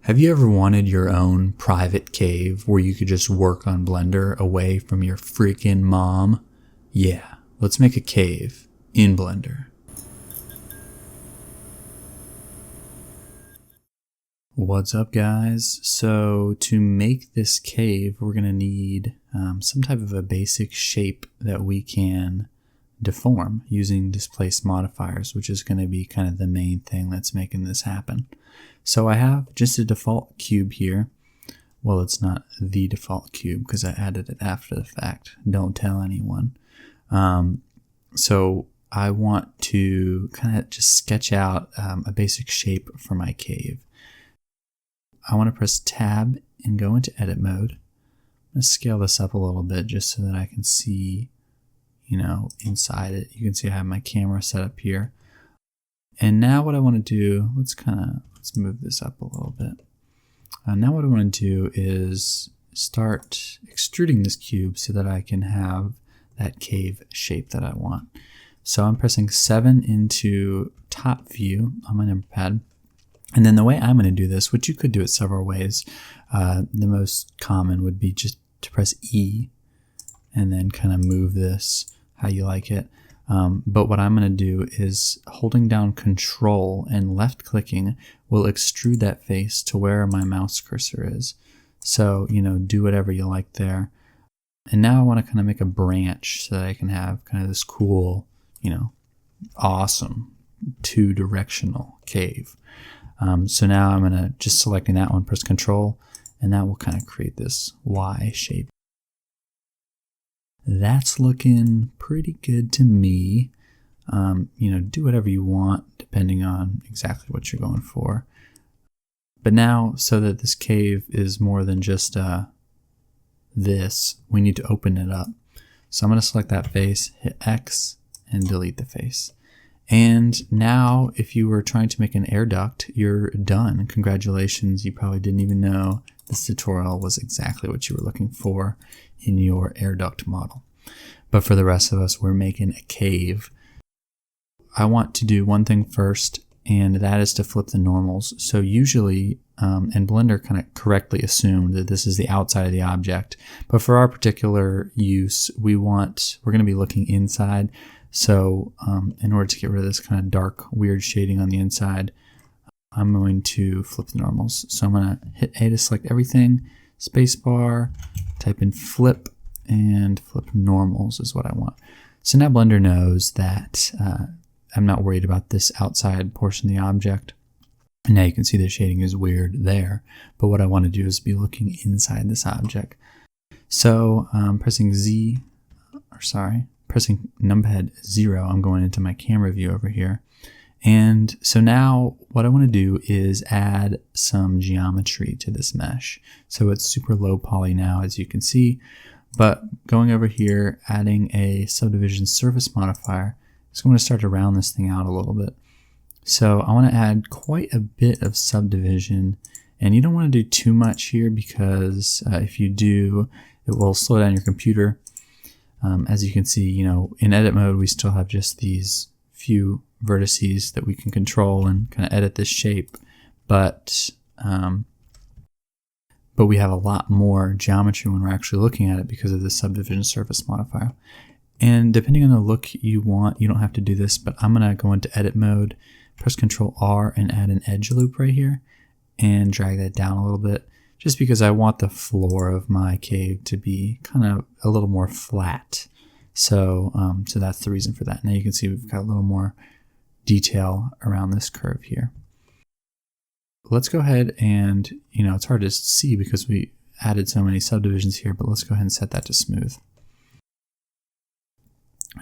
Have you ever wanted your own private cave where you could just work on Blender away from your freaking mom? Yeah, let's make a cave in Blender. What's up, guys? So to make this cave, we're going to need some type of a basic shape that we can deform using displaced modifiers, which is going to be kind of the main thing that's making this happen. So I have just a default cube here. Well, it's not the default cube because I added it after the fact. Don't tell anyone. So I want to kind of just sketch out a basic shape for my cave. I want to press tab and go into edit mode. I'm going to scale this up a little bit just so that I can see, inside it. You can see I have my camera set up here. And now what I want to do, let's move this up a little bit. Now what I want to do is start extruding this cube so that I can have that cave shape that I want. So I'm pressing 7 into top view on my number pad. And then the way I'm going to do this, which you could do it several ways, the most common would be just to press E and then kind of move this how you like it. But what I'm going to do is holding down Control and left clicking will extrude that face to where my mouse cursor is. So, do whatever you like there. And now I want to kind of make a branch so that I can have kind of this cool, awesome two-directional cave. So now I'm going to just selecting that one, press Control, and that will kind of create this Y shape. That's looking pretty good to me. Do whatever you want depending on exactly what you're going for. But now, so that this cave is more than just this, we need to open it up. So I'm going to select that face, hit X, and delete the face. And now, if you were trying to make an air duct, you're done. Congratulations, you probably didn't even know this tutorial was exactly what you were looking for in your air duct model. But for the rest of us, we're making a cave. I want to do one thing first, and that is to flip the normals. So usually, and Blender kind of correctly assumed that this is the outside of the object. But for our particular use, we're going to be looking inside. So in order to get rid of this kind of dark, weird shading on the inside, I'm going to flip the normals. So I'm going to hit A to select everything, spacebar, type in flip, and flip normals is what I want. So now Blender knows that I'm not worried about this outside portion of the object. And now you can see the shading is weird there. But what I want to do is be looking inside this object. So pressing numpad 0, I'm going into my camera view over here. And so now what I want to do is add some geometry to this mesh. So it's super low poly now, as you can see, but going over here, adding a subdivision surface modifier, is going to start to round this thing out a little bit. So I want to add quite a bit of subdivision, and you don't want to do too much here because if you do, it will slow down your computer. As you can see, in edit mode, we still have just these few vertices that we can control and kind of edit this shape, but we have a lot more geometry when we're actually looking at it because of the subdivision surface modifier. And depending on the look you want, you don't have to do this, but I'm going to go into edit mode, press Control R and add an edge loop right here and drag that down a little bit, just because I want the floor of my cave to be kind of a little more flat. So that's the reason for that. Now you can see we've got a little more detail around this curve here. Let's go ahead and, it's hard to see because we added so many subdivisions here, but let's go ahead and set that to smooth.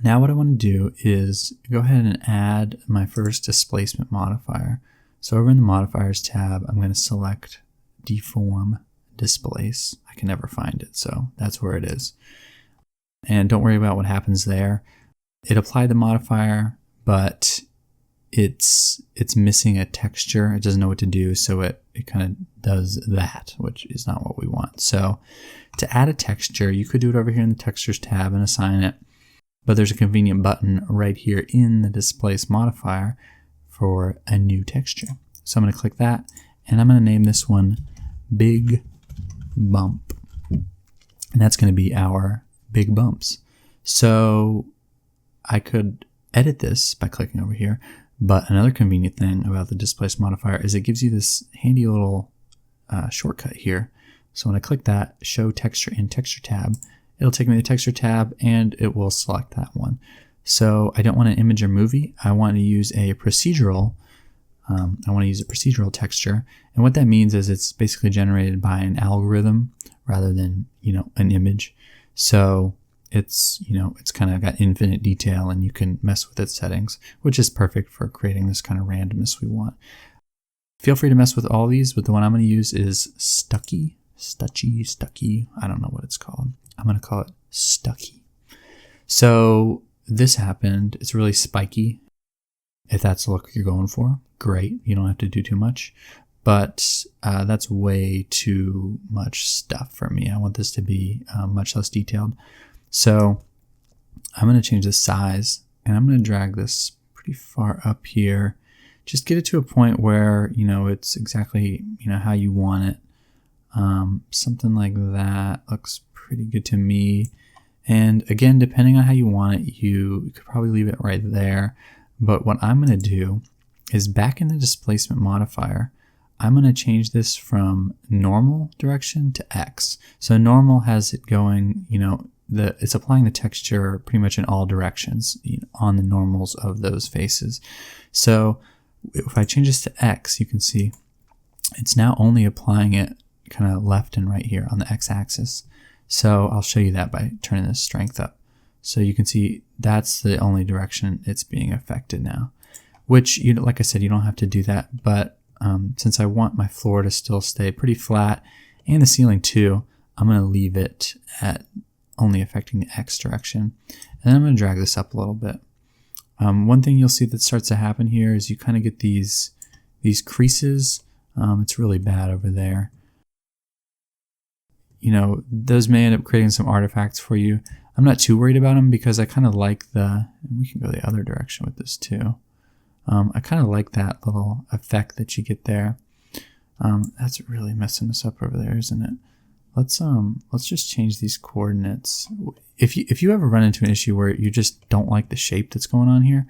Now what I want to do is go ahead and add my first displacement modifier. So over in the modifiers tab, I'm going to select deform displace. I can never find it, so that's where it is. And don't worry about what happens there. It applied the modifier, but it's missing a texture. It doesn't know what to do, so it kind of does that, which is not what we want. So to add a texture, you could do it over here in the textures tab and assign it, but there's a convenient button right here in the displace modifier for a new texture. So I'm going to click that, and I'm going to name this one Big Bump. And that's going to be our big bumps. So I could edit this by clicking over here, but another convenient thing about the displace modifier is it gives you this handy little shortcut here. So when I click that, show texture in texture tab, it'll take me to the texture tab and it will select that one. So I don't want an image or movie. I want to use a procedural. Texture. And what that means is it's basically generated by an algorithm rather than, an image. So it's kind of got infinite detail and you can mess with its settings, which is perfect for creating this kind of randomness we want. Feel free to mess with all these, but the one I'm going to use is Stucky. I don't know what it's called. I'm going to call it Stucky. So this happened. It's really spiky. If that's the look you're going for, great. You don't have to do too much, but that's way too much stuff for me. I want this to be much less detailed. So I'm going to change the size and I'm going to drag this pretty far up here. Just get it to a point where, it's exactly, how you want it. Something like that looks pretty good to me. And again, depending on how you want it, you could probably leave it right there. But what I'm going to do is back in the displacement modifier, I'm going to change this from normal direction to X. So normal has it going, it's applying the texture pretty much in all directions on the normals of those faces. So if I change this to X, you can see it's now only applying it kind of left and right here on the X axis. So I'll show you that by turning this strength up. So you can see that's the only direction it's being affected now, which, like I said, you don't have to do that. But since I want my floor to still stay pretty flat and the ceiling too, I'm going to leave it at only affecting the X direction. And then I'm going to drag this up a little bit. One thing you'll see that starts to happen here is you kind of get these creases. It's really bad over there. Those may end up creating some artifacts for you. I'm not too worried about them because I kind of like we can go the other direction with this too. I kind of like that little effect that you get there. That's really messing us up over there, isn't it? Let's just change these coordinates. If you ever run into an issue where you just don't like the shape that's going on here,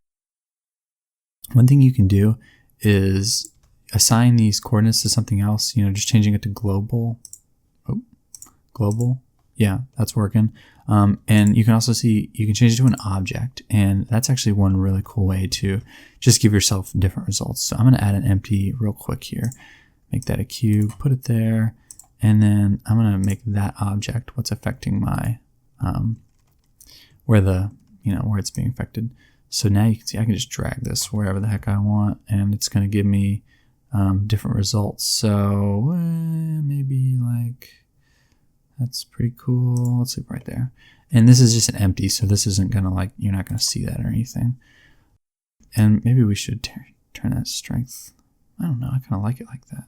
one thing you can do is assign these coordinates to something else, just changing it to global. Global. Yeah, that's working. And you can also see, you can change it to an object. And that's actually one really cool way to just give yourself different results. So I'm going to add an empty real quick here. Make that a cube, put it there. And then I'm going to make that object what's affecting my, where it's being affected. So now you can see I can just drag this wherever the heck I want. And it's going to give me different results. So maybe like... That's pretty cool. Let's leave right there. And this is just an empty, so this isn't going to you're not going to see that or anything. And maybe we should turn that strength. I don't know. I kind of like it like that.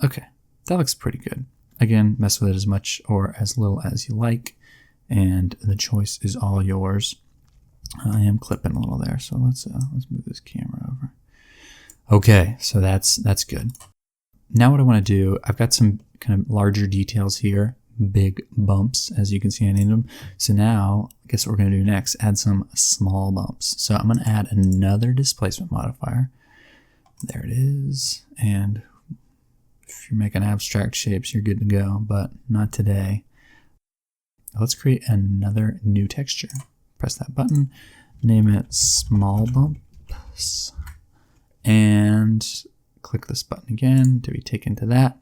Okay. That looks pretty good. Again, mess with it as much or as little as you like. And the choice is all yours. I am clipping a little there, so let's move this camera over. Okay, so that's good. Now what I want to do, I've got some kind of larger details here, big bumps, as you can see I named them. So now, I guess what we're going to do next, add some small bumps. So I'm going to add another displacement modifier. There it is. And if you're making abstract shapes, you're good to go, but not today. Let's create another new texture. Press that button, name it small bumps, and click this button again to be taken to that.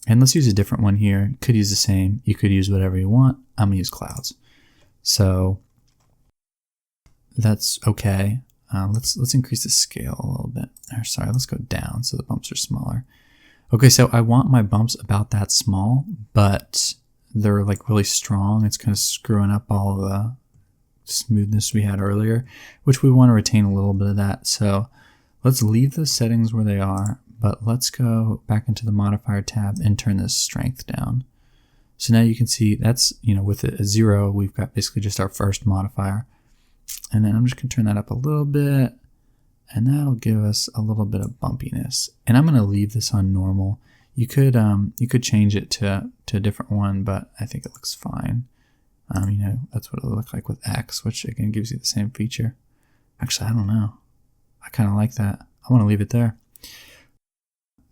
And let's use a different one here. You could use the same. You could use whatever you want. I'm going to use clouds. So that's okay. Let's increase the scale a little bit. Or sorry, let's go down so the bumps are smaller. Okay, so I want my bumps about that small, but they're really strong. It's kind of screwing up all the smoothness we had earlier, which we want to retain a little bit of that. So let's leave the settings where they are, but let's go back into the modifier tab and turn this strength down. So now you can see that's, with a 0, we've got basically just our first modifier. And then I'm just going to turn that up a little bit. and that'll give us a little bit of bumpiness. And I'm going to leave this on normal. You could change it to a different one, but I think it looks fine. That's what it'll look like with X, which again gives you the same feature. Actually, I don't know. I kind of like that. I want to leave it there.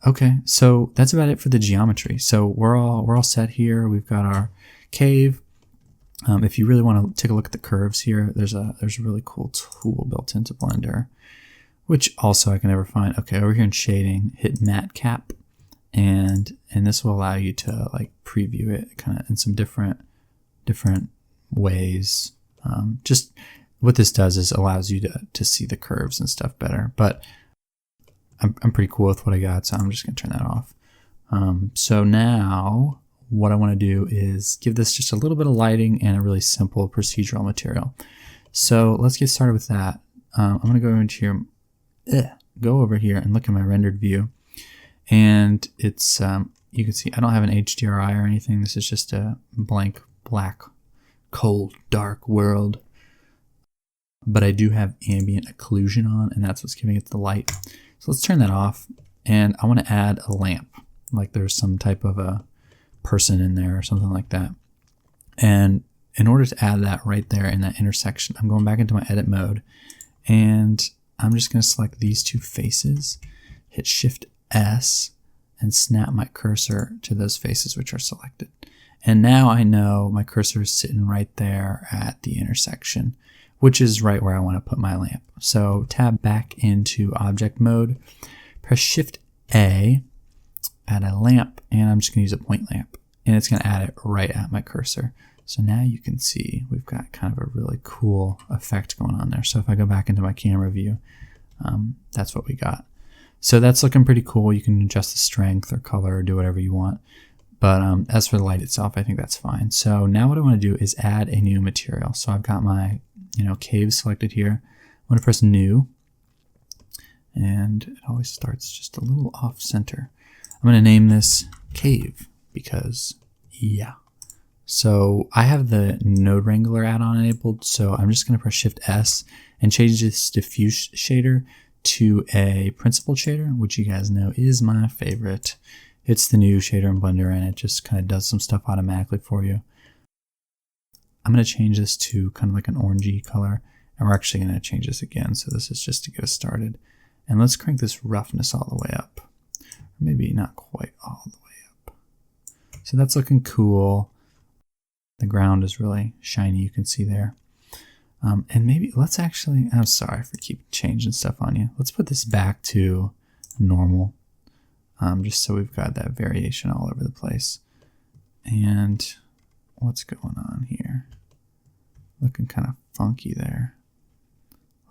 Okay, so that's about it for the geometry. So we're all set here. We've got our cave. If you really want to take a look at the curves here, there's a really cool tool built into Blender, which also I can never find. Okay, over here in shading, hit matte cap, and this will allow you to like preview it kind of in some different ways. Just what this does is allows you to see the curves and stuff better. But I'm pretty cool with what I got, so I'm just gonna turn that off. So now what I want to do is give this just a little bit of lighting and a really simple procedural material. So let's get started with that. I'm gonna go into go over here and look at my rendered view, and it's you can see I don't have an HDRI or anything. This is just a blank black cold dark world, but I do have ambient occlusion on, and that's what's giving it the light. So let's turn that off, and I want to add a lamp, like there's some type of a person in there or something like that. And in order to add that right there in that intersection, I'm going back into my edit mode, and I'm just going to select these two faces, hit Shift S, and snap my cursor to those faces which are selected. And now I know my cursor is sitting right there at the intersection, which is right where I want to put my lamp. So tab back into object mode, press Shift A, add a lamp, and I'm just going to use a point lamp, and it's going to add it right at my cursor. So now you can see we've got kind of a really cool effect going on there. So if I go back into my camera view, that's what we got. So that's looking pretty cool. You can adjust the strength or color or do whatever you want. But as for the light itself, I think that's fine. So now what I want to do is add a new material. So I've got my cave selected here. I'm going to press new, and it always starts just a little off center. I'm going to name this cave because yeah. So I have the Node Wrangler add-on enabled, so I'm just going to press Shift S and change this diffuse shader to a principled shader, which you guys know is my favorite. It's the new shader in Blender, and it just kind of does some stuff automatically for you. I'm going to change this to kind of like an orangey color, and we're actually going to change this again. So this is just to get us started. And let's crank this roughness all the way up. Or maybe not quite all the way up. So that's looking cool. The ground is really shiny, you can see there. And maybe let's actually, I'm sorry for keep changing stuff on you. Let's put this back to normal. Just so we've got that variation all over the place. And what's going on here? Looking kind of funky there.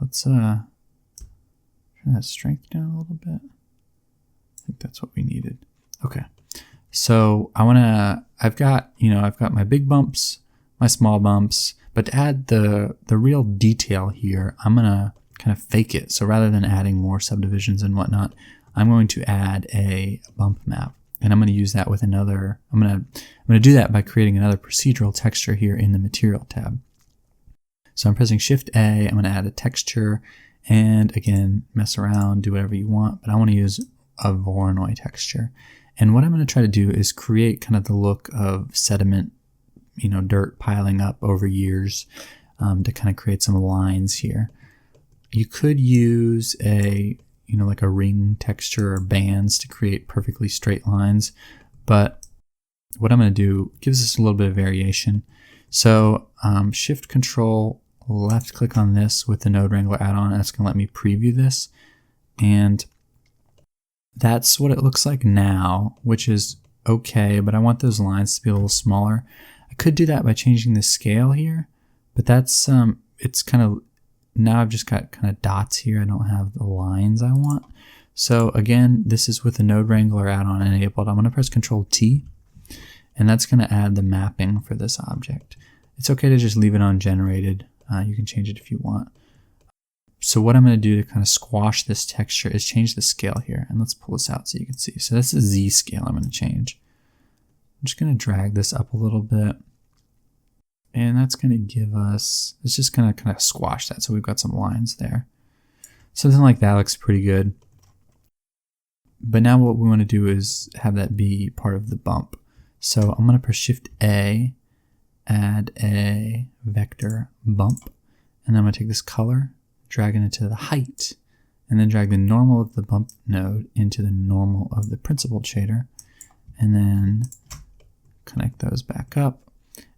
Let's turn that strength down a little bit. I think that's what we needed. Okay. So I've got my big bumps, my small bumps, but to add the real detail here, I'm gonna kind of fake it. So rather than adding more subdivisions and whatnot, I'm going to add a bump map, and I'm going to use that with another. I'm going to do that by creating another procedural texture here in the Material tab. So I'm pressing Shift A. I'm going to add a texture, and again, mess around, do whatever you want. But I want to use a Voronoi texture, and what I'm going to try to do is create kind of the look of sediment, dirt piling up over years, to kind of create some lines here. You could use like a ring texture or bands to create perfectly straight lines. But what I'm going to do gives us a little bit of variation. So Shift Control left click on this with the Node Wrangler add-on, and that's going to let me preview this. And that's what it looks like now, which is okay, but I want those lines to be a little smaller. I could do that by changing the scale here, but that's it's kind of, now I've just got kind of dots here. I don't have the lines I want. So again, this is with the Node Wrangler add-on enabled. I'm going to press Control T, and that's going to add the mapping for this object. It's okay to just leave it on generated. You can change it if you want. So what I'm going to do to kind of squash this texture is change the scale here. And let's pull this out so you can see. So that's the Z scale I'm going to change. I'm just going to drag this up a little bit. And that's going to give us, it's just going to kind of squash that. So we've got some lines there. Something like that looks pretty good. But now what we want to do is have that be part of the bump. So I'm going to press Shift A, add a vector bump, and then I'm going to take this color, drag it into the height, and then drag the normal of the bump node into the normal of the principled shader, and then connect those back up.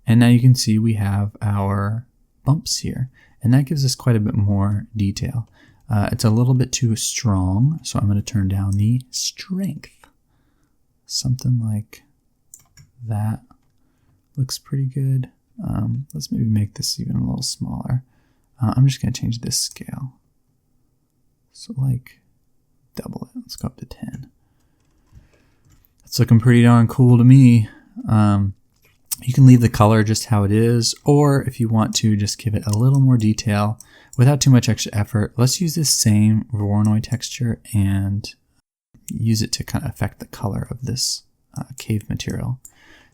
And now you can see we have our bumps here, and that gives us quite a bit more detail. It's a little bit too strong, so I'm going to turn down the strength. Something like that looks pretty good. Let's maybe make this even a little smaller. I'm just going to change this scale. So like double it. Let's go up to 10. It's looking pretty darn cool to me. You can leave the color just how it is, or if you want to, just give it a little more detail without too much extra effort. Let's use this same Voronoi texture and use it to kind of affect the color of this cave material.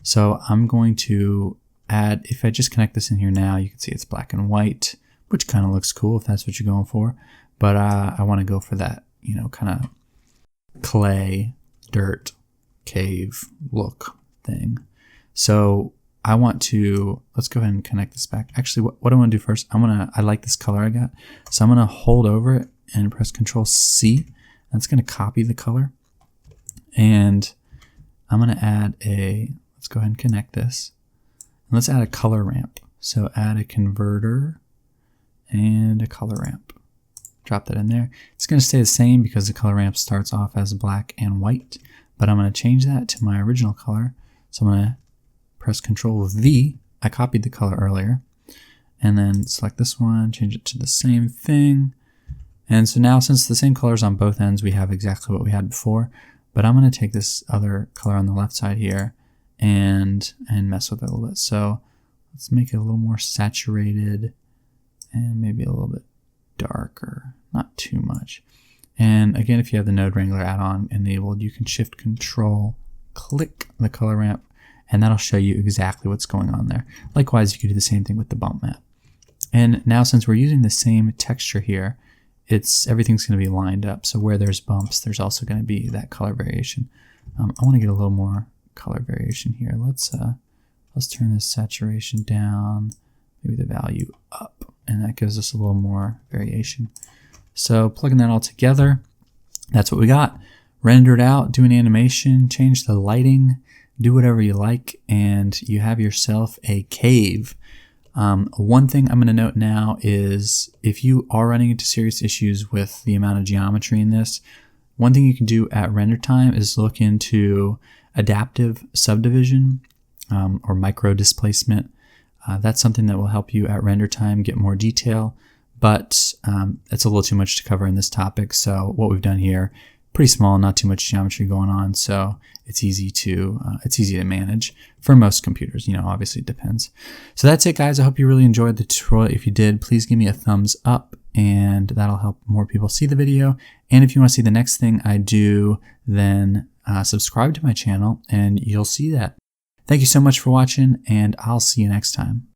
So I'm going to add, if I just connect this in here now, you can see it's black and white, which kind of looks cool if that's what you're going for. But I want to go for that, kind of clay, dirt, cave look thing. So I want to, let's go ahead and connect this back. Actually, what I want to do first, I like this color I got. So I'm going to hold over it and press Control C. That's going to copy the color. And I'm going to add let's go ahead and connect this. And let's add a color ramp. So add a converter and a color ramp. Drop that in there. It's going to stay the same because the color ramp starts off as black and white, but I'm going to change that to my original color. So I'm going to press Control V. I copied the color earlier, and then select this one, change it to the same thing. And so now, since the same colors on both ends, we have exactly what we had before, but I'm going to take this other color on the left side here and mess with it a little bit. So let's make it a little more saturated and maybe a little bit darker, not too much. And again, if you have the Node Wrangler add-on enabled, you can Shift Control, click the color ramp, and that'll show you exactly what's going on there. Likewise, you could do the same thing with the bump map. And now, since we're using the same texture here, everything's going to be lined up. So where there's bumps, there's also going to be that color variation. I want to get a little more color variation here. Let's turn this saturation down, maybe the value up, and that gives us a little more variation. So plugging that all together, that's what we got. Render it out, do an animation, change the lighting, do whatever you like, and you have yourself a cave. One thing I'm going to note now is if you are running into serious issues with the amount of geometry in this, one thing you can do at render time is look into adaptive subdivision or micro displacement. That's something that will help you at render time get more detail, but it's a little too much to cover in this topic. So what we've done here, pretty small, not too much geometry going on, so it's easy to manage for most computers. Obviously it depends. So that's it, guys. I hope you really enjoyed the tutorial. If you did, please give me a thumbs up, and that'll help more people see the video. And if you want to see the next thing I do, then subscribe to my channel, and you'll see that. Thank you so much for watching, and I'll see you next time.